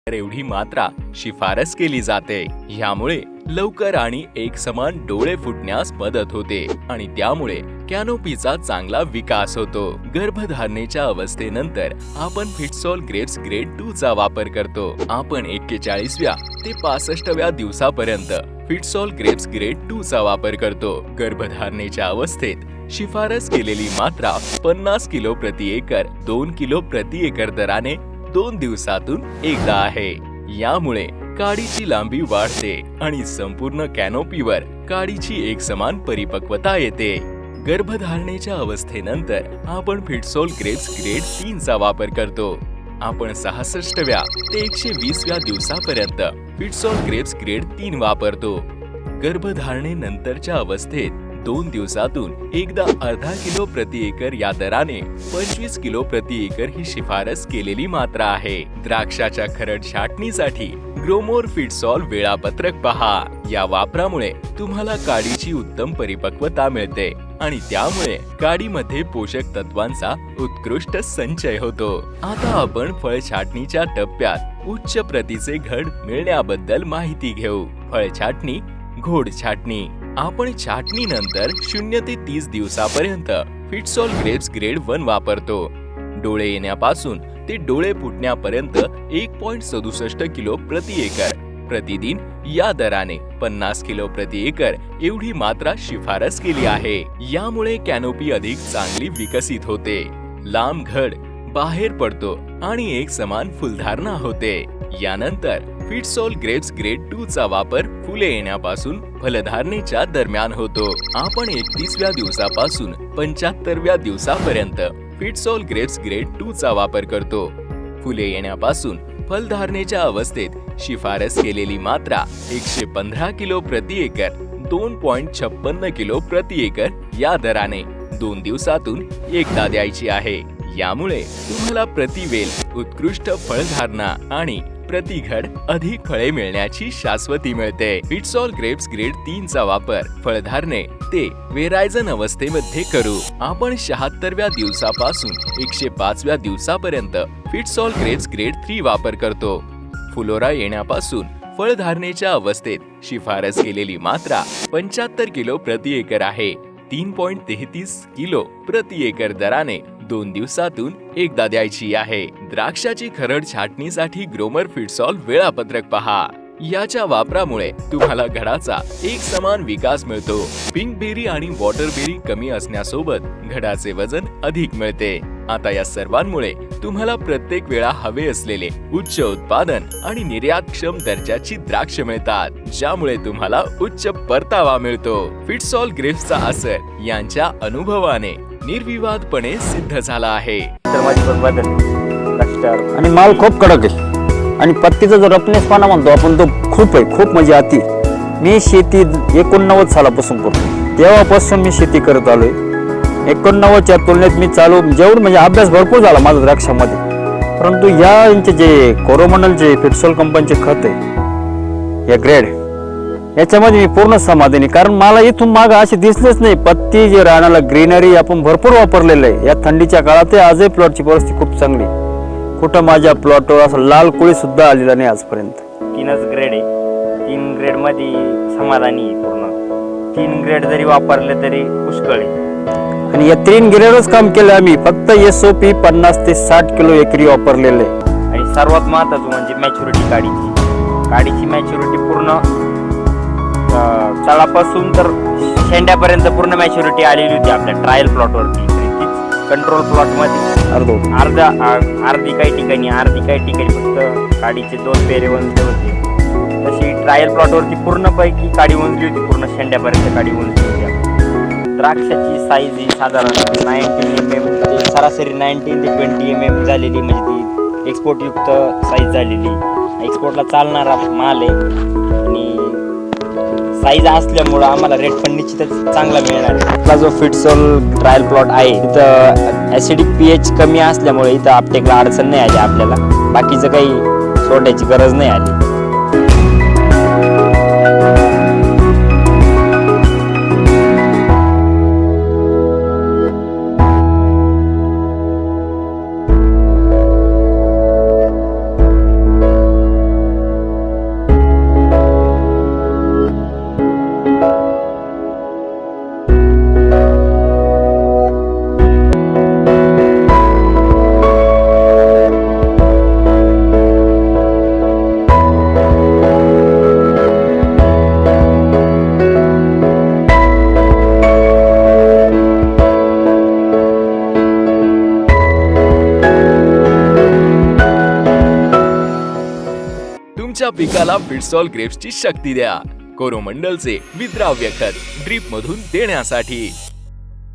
एवढी मात्रा शिफारस केली जाते। यामुळे लवकर आणि एकसमान डोळे फुटण्यास मदत होते आणि त्यामुळे कॅनोपीचा चांगला विकास होतो। गर्भधारणेच्या अवस्थेनंतर आपण फिटसॉल ग्रेप्स ग्रेड 2 चा वापर करतो। आपण 41व्या ते 65व्या दिवसापर्यंत फिटसॉल ग्रेप्स ग्रेड 2 चा वापर करतो। गर्भधारणेच्या अवस्थेत शिफारस केलेली मात्रा 50 किलो प्रति एकर 2 किलो प्रति एकर दराने 2 दिवसातून एकदा आहे। यामुळे काडीची लांबी वाढते आणि संपूर्ण कॅनोपीवर काडीची एकसमान परिपक्वता येते। गर्भधारणेच्या अवस्थेनंतर आपण फिटसॉल ग्रेप्स ग्रेड 3 चा वापर करतो। आपण 66व्या ते 120व्या दिवसापर्यंत फिटसॉल ग्रेप्स ग्रेड 3 वापरतो। गर्भधारणेनंतरच्या अवस्थेत 2 दिवसातून एकदा अर्धा किलो प्रति एकर या दराने 25 किलो प्रति एकर ही शिफारस केलेली मात्रा आहे। द्राक्षाच्या खरड छाटणीसाठी ग्रोमोर फिटसॉल वेळापत्रक पहा। या वापरामुळे तुम्हाला काडीची उत्तम परिपक्वता मिळते आणि त्यामुळे काडीमध्ये पोषक तत्वांचा उत्कृष्ट संचय होतो। आता आपण फळ छाटणीच्या टप्प्यात उच्च प्रतीचे घड मिळण्याबद्दल माहिती घेऊ। फळ छाटणी, घोड छाटणी। आपण छाटणीनंतर 0 ते 30 दिवसापर्यंत फिटसॉल ग्रेप्स ग्रेड 1 वापरतो। डोळे येण्यापासून ते डोळे फुटण्यापर्यंत 1.67 किलो प्रति एकर प्रतिदिन या दराने 50 किलो प्रति एकर एवढी मात्रा शिफारस केली आहे। यामुळे कॅनोपी अधिक चांगली विकसित होते, लांब घड बाहेर पडतो आणि एक समान फुलधारणा होते। यानंतर फिटसॉल ग्रेप्स ग्रेड 2 चा वापर फुले येण्यापासून फलधारणेच्या दरम्यान होतो। आपण 31व्या दिवसापासून 75व्या दिवसापर्यंत फिटसॉल ग्रेप्स ग्रेड 2 चा वापर करतो। फुले येण्यापासून फलधारणेच्या अवस्थेत शिफारस केलेली मात्रा 115 किलो प्रति एकर 2.56 किलो प्रति एकर या दराने 2 दिवसातून एकदा द्यायची आहे। यामुळे तुम्हाला प्रतिवेल उत्कृष्ट फळधारणा आणि प्रतिघड अधिक फळे मिळण्याची शाश्वती मिळते। फिटसॉल ग्रेप्स ग्रेड 3 चा वापर फळधारणे ते वेरायझन अवस्थेमध्ये करू। आपण 76व्या दिवसापासून 105व्या दिवसापर्यंत फिटसॉल ग्रेप्स ग्रेड 3 वापर करतो। फुलोरा येण्यापासून फळधारणेच्या अवस्थेत शिफारस केलेली मात्रा 75 किलो प्रति एकर आहे। 3.33 किलो प्रति एकर दराने 2 दिवसातून एकदा द्यायची आहे। द्राक्षाची खरड छाटणीसाठी ग्रोमर फिटसॉल वेळापत्रक पहा। याच्या वापरामुळे तुम्हाला घडाचा एक समान विकास मिळतो। पिंकबेरी आणि वॉटरबेरी कमी असण्यासोबत घडाचे वजन अधिक मिळते। आता या सर्वांमुळे तुम्हाला प्रत्येक वेळा हवे असलेले उच्च उत्पादन आणि निर्यातक्षम दर्जाची द्राक्ष मिळतात, ज्यामुळे तुम्हाला उच्च परतावा मिळतो। फिटसॉल ग्रेप्सचा असर यांच्या अनुभवाने निर्विवादपणे सिद्ध झाला आहे। आणि माल खूप कडक आहे आणि पत्तीचा जो रफनेसपणा म्हणतो आपण तो खूप आहे, खूप म्हणजे अति। मी शेती 89 सालापासून करतो, तेव्हापासून मी शेती करत आलोय। 89च्या तुलनेत मी जेवढं म्हणजे अभ्यास भरपूर झाला माझा द्राक्षामध्ये, परंतु यांचे जे कोरोमंडलचे फिटसॉल कंपनीचे खत आहे या ग्रेड याच्यामध्ये मी पूर्ण समाधानी, कारण मला इथून माग असे दिसलेच नाही। पत्ती जे रानाला ग्रीनरी आपण भरपूर वापरलेलं आहे। या थंडीच्या काळात आजही प्लॉटची परिस्थिती खूप चांगली, कुठं माझ्या प्लॉटवर असं लाल कोळी सुद्धा आलेला नाही आजपर्यंत। 3च ग्रेड आहे, 3 ग्रेड मध्ये समाधानी पूर्ण। 3 ग्रेड जरी वापरले तरी पुष्कळ आहे आणि या 3 ग्रेडच काम केलं आम्ही। फक्त SOP 50 ते 60 किलो एकरी वापरलेले आणि सर्वात महत्त्वाचं म्हणजे मॅच्युरिटी काडीची मॅच्युरिटी पूर्ण तळापासून तर शेंड्यापर्यंत पूर्ण मॅच्युरिटी आलेली होती आपल्या ट्रायल प्लॉटवरती। कंट्रोल प्लॉट मध्ये अर्धी काही ठिकाणी फक्त काडीचे 2 पेरे वंजले होते। तशी ट्रायल प्लॉटवरती पूर्णपैकी काडी वंजली होती, पूर्ण शेंड्यापर्यंत काडी वंजली होती। द्राक्षाची साईज ही साधारण 19 mm, सरासरी 19 ते 20 mm झालेली, म्हणजे ती एक्सपोर्ट युक्त साईज झालेली, एक्सपोर्टला चालणारा माल आहे। आणि साईज असल्यामुळं आम्हाला रेट पण निश्चितच चांगला मिळणार आहे। आपला जो फिटसॉल ट्रायल प्लॉट आहे इथं ऍसिडिक pH कमी असल्यामुळे इथं आपटेकला अडचण नाही आली आपल्याला, बाकीचं काही सोडायची गरज नाही आली। पिकाला फिटसॉल ग्रेप्सची शक्ती द्या. कोरोमंडलचे विद्राव्य खत ड्रीप मधून देण्यासाठी